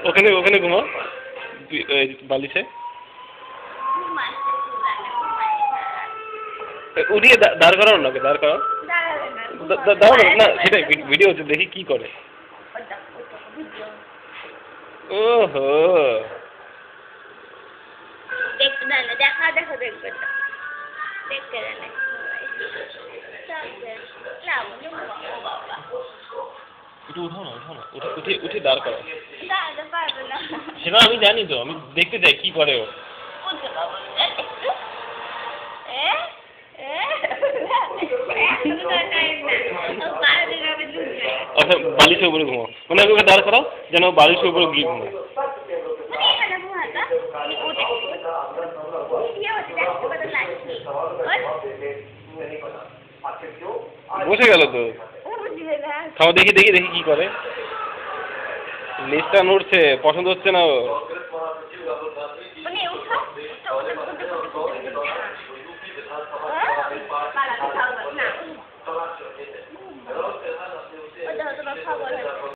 ওখানে ওখানে ঘুমাও বালিশে উঠিয়ে দাঁড় করাও না, দাঁড় করাও, দাও না, সেটাই ভিডিও হচ্ছে, দেখি কি করে। ওহো দেখা দেখো দেখবে দেখতে একটু উঠাও না, উঠাও না, উঠে উঠে দাঁড় করো। সেটা আমি জানি তো, আমি দেখতে চাই কি করে ও। আচ্ছা বালিশের উপরে ঘুমাও, মানে ওকে দাঁড় করাও যেন বালিশের উপরে গিয়ে ঘুমায়। বসে গেল তো, খাওয়া দেখি দেখি দেখি কি করে। লেজটা নড়ছে, পছন্দ হচ্ছে না ও।